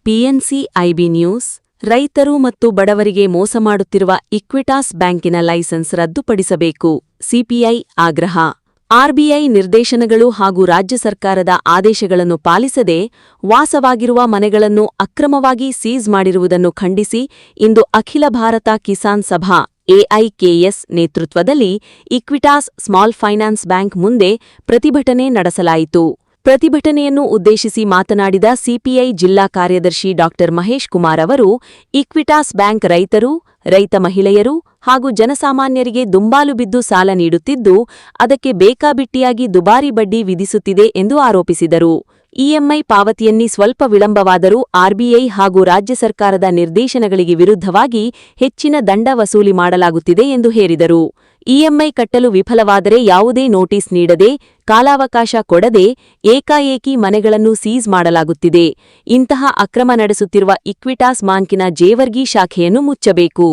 PNC IB news. ರೈತರು ಮತ್ತು ಬಡವರಿಗೆ ಮೋಸ ಮಾಡುತ್ತಿರುವ ಇಕ್ವಿಟಾಸ್ ಬ್ಯಾಂಕಿನ ಲೈಸೆನ್ಸ್ ರದ್ದುಪಡಿಸಬೇಕು. ಸಿಪಿಐ ಆಗ್ರಹ. ಆರ್ಬಿಐ ನಿರ್ದೇಶನಗಳು ಹಾಗೂ ರಾಜ್ಯ ಸರ್ಕಾರದ ಆದೇಶಗಳನ್ನು ಪಾಲಿಸದೆ ವಾಸವಾಗಿರುವ ಮನೆಗಳನ್ನು ಅಕ್ರಮವಾಗಿ ಸೀಜ್ ಮಾಡಿರುವುದನ್ನು ಖಂಡಿಸಿ ಇಂದು ಅಖಿಲ ಭಾರತ ಕಿಸಾನ್ ಸಭಾ ಎಐಕೆಎಸ್ ನೇತೃತ್ವದಲ್ಲಿ ಇಕ್ವಿಟಾಸ್ ಸ್ಮಾಲ್ ಫೈನಾನ್ಸ್ ಬ್ಯಾಂಕ್ ಮುಂದೆ ಪ್ರತಿಭಟನೆ ನಡೆಸಲಾಯಿತು. ಪ್ರತಿಭಟನೆಯನ್ನು ಉದ್ದೇಶಿಸಿ ಮಾತನಾಡಿದ ಸಿಪಿಐ ಜಿಲ್ಲಾ ಕಾರ್ಯದರ್ಶಿ ಡಾ ಮಹೇಶ್ ಕುಮಾರ್ ಅವರು, ಇಕ್ವಿಟಾಸ್ ಬ್ಯಾಂಕ್ ರೈತರು, ರೈತ ಮಹಿಳೆಯರು ಹಾಗೂ ಜನಸಾಮಾನ್ಯರಿಗೆ ದುಂಬಾಲು ಬಿದ್ದು ಸಾಲ ನೀಡುತ್ತಿದ್ದು, ಅದಕ್ಕೆ ಬೇಕಾಬಿಟ್ಟಿಯಾಗಿ ದುಬಾರಿ ಬಡ್ಡಿ ವಿಧಿಸುತ್ತಿದೆ ಎಂದು ಆರೋಪಿಸಿದರು. ಇಎಂಐ ಪಾವತಿಯಲ್ಲಿ ಸ್ವಲ್ಪ ವಿಳಂಬವಾದರೂ ಆರ್ಬಿಐ ಹಾಗೂ ರಾಜ್ಯ ಸರ್ಕಾರದ ನಿರ್ದೇಶನಗಳಿಗೆ ವಿರುದ್ಧವಾಗಿ ಹೆಚ್ಚಿನ ದಂಡ ವಸೂಲಿ ಮಾಡಲಾಗುತ್ತಿದೆ ಎಂದು ಹೇರಿದರು. ಇಎಂಐ ಕಟ್ಟಲು ವಿಫಲವಾದರೆ ಯಾವುದೇ ನೋಟಿಸ್ ನೀಡದೆ, ಕಾಲಾವಕಾಶ ಕೊಡದೆ ಏಕಾಏಕಿ ಮನೆಗಳನ್ನು ಸೀಜ್ ಮಾಡಲಾಗುತ್ತಿದೆ. ಇಂತಹ ಅಕ್ರಮ ನಡೆಸುತ್ತಿರುವ ಇಕ್ವಿಟಾಸ್ ಬ್ಯಾಂಕಿನ ಜೇವರ್ಗಿ ಶಾಖೆಯನ್ನು ಮುಚ್ಚಬೇಕು.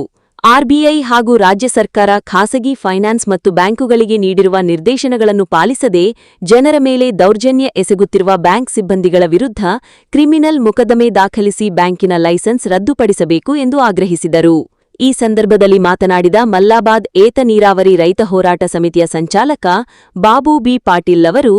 ಆರ್ಬಿಐ ಹಾಗೂ ರಾಜ್ಯ ಸರ್ಕಾರ ಖಾಸಗಿ ಫೈನಾನ್ಸ್ ಮತ್ತು ಬ್ಯಾಂಕುಗಳಿಗೆ ನೀಡಿರುವ ನಿರ್ದೇಶನಗಳನ್ನು ಪಾಲಿಸದೆ ಜನರ ಮೇಲೆ ದೌರ್ಜನ್ಯ ಎಸಗುತ್ತಿರುವ ಬ್ಯಾಂಕ್ ಸಿಬ್ಬಂದಿಗಳ ವಿರುದ್ಧ ಕ್ರಿಮಿನಲ್ ಮೊಕದ್ದಮೆ ದಾಖಲಿಸಿ ಬ್ಯಾಂಕಿನ ಲೈಸೆನ್ಸ್ ರದ್ದುಪಡಿಸಬೇಕು ಎಂದು ಆಗ್ರಹಿಸಿದರು. ಈ ಸಂದರ್ಭದಲ್ಲಿ ಮಾತನಾಡಿದ ಮಲ್ಲಾಬಾದ್ ಏತ ನೀರಾವರಿ ರೈತ ಹೋರಾಟ ಸಮಿತಿಯ ಸಂಚಾಲಕ ಬಾಬು ಬಿ ಪಾಟೀಲ್ ಅವರು,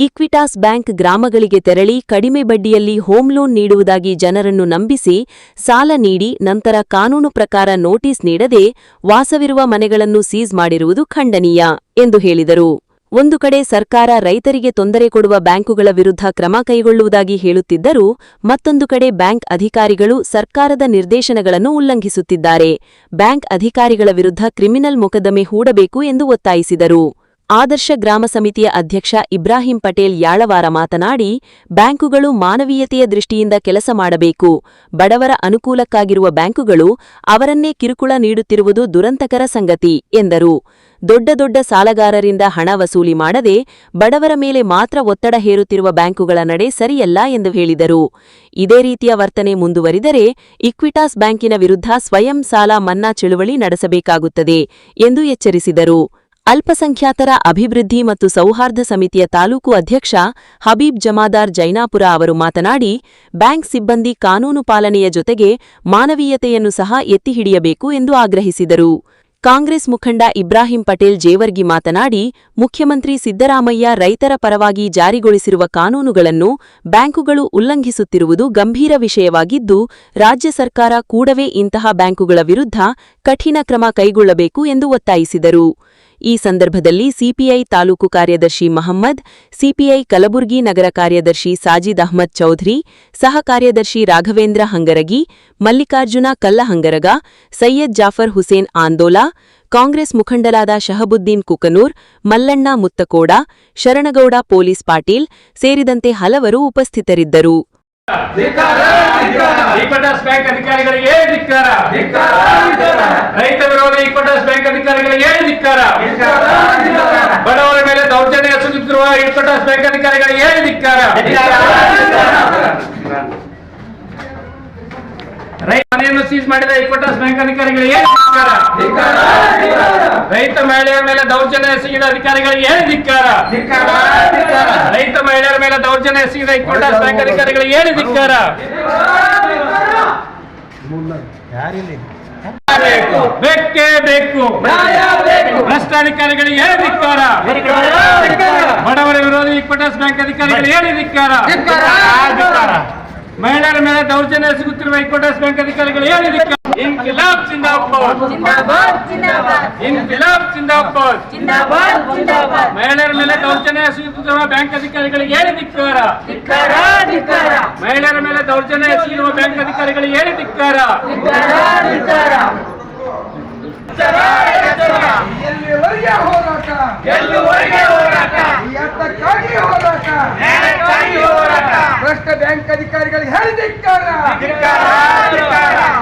ಇಕ್ವಿಟಾಸ್ ಬ್ಯಾಂಕ್ ಗ್ರಾಮಗಳಿಗೆ ತೆರಳಿ ಕಡಿಮೆ ಬಡ್ಡಿಯಲ್ಲಿ ಹೋಮ್ ಲೋನ್ ನೀಡುವುದಾಗಿ ಜನರನ್ನು ನಂಬಿಸಿ ಸಾಲ ನೀಡಿ ನಂತರ ಕಾನೂನು ಪ್ರಕಾರ ನೋಟಿಸ್ ನೀಡದೆ ವಾಸವಿರುವ ಮನೆಗಳನ್ನು ಸೀಜ್ ಮಾಡಿರುವುದು ಖಂಡನೀಯ ಎಂದು ಹೇಳಿದರು. ಒಂದು ಕಡೆ ಸರ್ಕಾರ ರೈತರಿಗೆ ತೊಂದರೆ ಕೊಡುವ ಬ್ಯಾಂಕುಗಳ ವಿರುದ್ಧ ಕ್ರಮ ಕೈಗೊಳ್ಳುವುದಾಗಿ ಹೇಳುತ್ತಿದ್ದರೂ ಮತ್ತೊಂದು ಕಡೆ ಬ್ಯಾಂಕ್ ಅಧಿಕಾರಿಗಳು ಸರ್ಕಾರದ ನಿರ್ದೇಶನಗಳನ್ನು ಉಲ್ಲಂಘಿಸುತ್ತಿದ್ದಾರೆ. ಬ್ಯಾಂಕ್ ಅಧಿಕಾರಿಗಳ ವಿರುದ್ಧ ಕ್ರಿಮಿನಲ್ ಮೊಕದ್ದಮೆ ಹೂಡಬೇಕು ಎಂದು ಒತ್ತಾಯಿಸಿದರು. ಆದರ್ಶ ಗ್ರಾಮ ಸಮಿತಿಯ ಅಧ್ಯಕ್ಷ ಇಬ್ರಾಹಿಂ ಪಟೇಲ್ ಯಾಳವಾರ ಮಾತನಾಡಿ, ಬ್ಯಾಂಕುಗಳು ಮಾನವೀಯತೆಯ ದೃಷ್ಟಿಯಿಂದ ಕೆಲಸ ಮಾಡಬೇಕು. ಬಡವರ ಅನುಕೂಲಕ್ಕಾಗಿರುವ ಬ್ಯಾಂಕುಗಳು ಅವರನ್ನೇ ಕಿರುಕುಳ ನೀಡುತ್ತಿರುವುದು ದುರಂತಕರ ಸಂಗತಿ ಎಂದರು. ದೊಡ್ಡ ದೊಡ್ಡ ಸಾಲಗಾರರಿಂದ ಹಣ ವಸೂಲಿ ಮಾಡದೆ ಬಡವರ ಮೇಲೆ ಮಾತ್ರ ಒತ್ತಡ ಹೇರುತ್ತಿರುವ ಬ್ಯಾಂಕುಗಳ ನಡೆ ಸರಿಯಲ್ಲ ಎಂದು ಹೇಳಿದರು. ಇದೇ ರೀತಿಯ ವರ್ತನೆ ಮುಂದುವರಿದರೆ ಇಕ್ವಿಟಾಸ್ ಬ್ಯಾಂಕಿನ ವಿರುದ್ಧ ಸ್ವಯಂ ಸಾಲ ಮನ್ನಾ ಚಳುವಳಿ ನಡೆಸಬೇಕಾಗುತ್ತದೆ ಎಂದು ಎಚ್ಚರಿಸಿದರು. ಅಲ್ಪಸಂಖ್ಯಾತರ ಅಭಿವೃದ್ಧಿ ಮತ್ತು ಸೌಹಾರ್ದ ಸಮಿತಿಯ ತಾಲೂಕು ಅಧ್ಯಕ್ಷ ಹಬೀಬ್ ಜಮಾದಾರ್ ಜೈನಾಪುರ ಅವರು ಮಾತನಾಡಿ, ಬ್ಯಾಂಕ್ ಸಿಬ್ಬಂದಿ ಕಾನೂನು ಪಾಲನೆಯ ಜೊತೆಗೆ ಮಾನವೀಯತೆಯನ್ನು ಸಹ ಎತ್ತಿಹಿಡಿಯಬೇಕು ಎಂದು ಆಗ್ರಹಿಸಿದರು. ಕಾಂಗ್ರೆಸ್ ಮುಖಂಡ ಇಬ್ರಾಹಿಂ ಪಟೇಲ್ ಜೇವರ್ಗಿ ಮಾತನಾಡಿ, ಮುಖ್ಯಮಂತ್ರಿ ಸಿದ್ದರಾಮಯ್ಯ ರೈತರ ಪರವಾಗಿ ಜಾರಿಗೊಳಿಸಿರುವ ಕಾನೂನುಗಳನ್ನು ಬ್ಯಾಂಕುಗಳು ಉಲ್ಲಂಘಿಸುತ್ತಿರುವುದು ಗಂಭೀರ ವಿಷಯವಾಗಿದ್ದು, ರಾಜ್ಯ ಸರ್ಕಾರ ಕೂಡವೇ ಇಂತಹ ಬ್ಯಾಂಕುಗಳ ವಿರುದ್ಧ ಕಠಿಣ ಕ್ರಮ ಕೈಗೊಳ್ಳಬೇಕು ಎಂದು ಒತ್ತಾಯಿಸಿದರು. ಈ ಸಂದರ್ಭದಲ್ಲಿ ಸಿಪಿಐ ತಾಲೂಕು ಕಾರ್ಯದರ್ಶಿ ಮಹಮ್ಮದ್, ಸಿಪಿಐ ಕಲಬುರ್ಗಿ ನಗರ ಕಾರ್ಯದರ್ಶಿ ಸಾಜಿದ್ ಅಹ್ಮದ್ ಚೌಧರಿ, ಸಹ ಕಾರ್ಯದರ್ಶಿ ರಾಘವೇಂದ್ರ ಹಂಗರಗಿ, ಮಲ್ಲಿಕಾರ್ಜುನ ಕಲ್ಲಹಂಗರಗ, ಸೈಯದ್ ಜಾಫರ್ ಹುಸೇನ್ ಆಂದೋಲಾ, ಕಾಂಗ್ರೆಸ್ ಮುಖಂಡರಾದ ಶಹಬುದ್ದೀನ್ ಕುಕನೂರ್, ಮಲ್ಲಣ್ಣ ಮುತ್ತಕೋಡ, ಶರಣಗೌಡ ಪೊಲೀಸ್ ಪಾಟೀಲ್ ಸೇರಿದಂತೆ ಹಲವರು ಉಪಸ್ಥಿತರಿದ್ದರು. ಇಕ್ವಿಟಾಸ್ ಬ್ಯಾಂಕ್ ಅಧಿಕಾರಿಗಳಿಗೆ ಧಿಕ್ಕಾರ, ರೈತ ವಿರೋಧಿ ಇಕ್ವಿಟಾಸ್ ಬ್ಯಾಂಕ್ ಅಧಿಕಾರಿಗಳಿಗೆ ಧಿಕ್ಕಾರ, ಬಡವರ ಮೇಲೆ ದೌರ್ಜನ್ಯ ಎಸಗುತ್ತಿರುವ ಇಕ್ವಿಟಾಸ್ ಬ್ಯಾಂಕ್ ಅಧಿಕಾರಿಗಳಿಗೆ ಧಿಕ್ಕಾರ, ರೈತ ಮನೆಯನ್ನು ಸೀಜ್ ಮಾಡಿದ ಇಕ್ವಿಟಾಸ್ ಬ್ಯಾಂಕ್ ಅಧಿಕಾರಿಗಳಿಗೆ ಧಿಕ್ಕಾರ, ರೈತ ಮಹಿಳೆಯರ ಮೇಲೆ ದೌರ್ಜನ್ಯ ಎಸಗಿದ ಅಧಿಕಾರಿಗಳಿಗೆ ಧಿಕ್ಕಾರ, ರೈತ ಮಹಿಳೆಯರ ಮೇಲೆ ದೌರ್ಜನ್ಯ ಎಸಗಿದ ಇಕ್ವಿಟಾಸ್ ಬ್ಯಾಂಕ್ ಅಧಿಕಾರಿಗಳಿಗೆ ಧಿಕ್ಕಾರ. ಬೇಕೇ ಬೇಕು ಭ್ರಷ್ಟಾಧಿಕಾರಿಗಳಿಗೆ ಧಿಕ್ಕಾರ, ಬಡವರ ವಿರೋಧಿ ಇಕ್ವಿಟಾಸ್ ಬ್ಯಾಂಕ್ ಅಧಿಕಾರಿಗಳಿಗೆ ಧಿಕ್ಕಾರ, ಮಹಿಳೆಯರ ಮೇಲೆ ದೌರ್ಜನ್ಯ ಎಸಗುತ್ತಿರುವ ಇಕ್ವಿಟಾಸ್ ಬ್ಯಾಂಕ್ ಅಧಿಕಾರಿಗಳಿಗೆ ಧಿಕ್ಕಾರ. ಇನ್ಕಿಲಾಬ್ ಜಿಂದಾಬಾದ್, ಇನ್ಕಿಲಾಬ್ ಜಿಂದಾಬಾದ್, ಮಹಿಳೆಯರ ಮೇಲೆ ದೌರ್ಜನ್ಯ ಎಸಗುತ್ತಿರುವ ಬ್ಯಾಂಕ್ ಅಧಿಕಾರಿಗಳಿಗೆ ಧಿಕ್ಕಾರ, ಮಹಿಳೆಯರ ಮೇಲೆ ದೌರ್ಜನ್ಯ ಎಸಗಿರುವ ಬ್ಯಾಂಕ್ ಅಧಿಕಾರಿಗಳಿಗೆ ಧಿಕ್ಕಾರ. ಎಲ್ಲಿವರೆಗೆ ಹೋರಾಟ, ಯಾತಕ್ಕಾಗಿ ಹೋರಾಟ, ಭ್ರಷ್ಟ ಬ್ಯಾಂಕ್ ಅಧಿಕಾರಿಗಳಿಗೆ ಹೇಳಿ ಧಿಕ್ಕಾರ,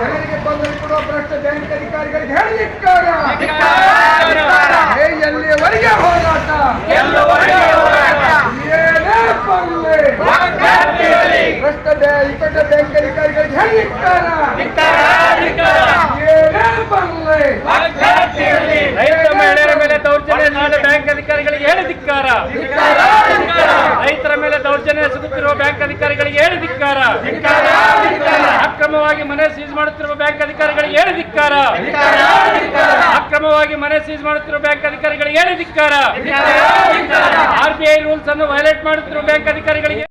ಜನರಿಗೆ ತೊಂದರೆ ಕೊಡುವ ಭ್ರಷ್ಟ ಬ್ಯಾಂಕ್ ಅಧಿಕಾರಿಗಳಿಗೆ ಹೇಳಿ ಧಿಕ್ಕಾರ. ಎಲ್ಲಿವರೆಗೆ ಹೋರಾಟ, ಏನೇ ಬರಲಿ ಭ್ರಷ್ಟ ಇಕ್ಕಟ್ಟ ಬ್ಯಾಂಕ್ ಅಧಿಕಾರಿಗಳಿಗೆ ಹೇಳಿ ಧಿಕ್ಕಾರ, ಏನೇ ಬರಲಿ ರೈತ ಮಹಿಳೆಯರ ಮೇಲೆ ದೌರ್ಜನ್ಯ ಎಸಗಿದ ಬ್ಯಾಂಕ್ ಅಧಿಕಾರಿಗಳಿಗೆ ಹೇಳಿ ಧಿಕ್ಕಾರ, ರೈತರ ಮೇಲೆ ದೌರ್ಜನ್ಯ ಎಸಗುತ್ತಿರುವ ಬ್ಯಾಂಕ್ ಅಧಿಕಾರಿಗಳಿಗೆ ಹೇಳಿ ಧಿಕ್ಕಾರ. ಅಕ್ರಮವಾಗಿ ಮನೆ ಸೀಸ್ ಮಾಡುತ್ತಿರುವ ಬ್ಯಾಂಕ್ ಅಧಿಕಾರಿಗಳಿಗೆ ಏನು ಧಿಕ್ಕಾರ. ಅಕ್ರಮವಾಗಿ ಮನೆ ಸೀಸ್ ಮಾಡುತ್ತಿರುವ ಬ್ಯಾಂಕ್ ಅಧಿಕಾರಿಗಳಿಗೆ ಏನು ಧಿಕ್ಕಾರ. RBI ರೂಲ್ಸ್ ಅನ್ನು ವೈಲೇಟ್ ಮಾಡುತ್ತಿರುವ ಬ್ಯಾಂಕ್ ಅಧಿಕಾರಿಗಳಿಗೆ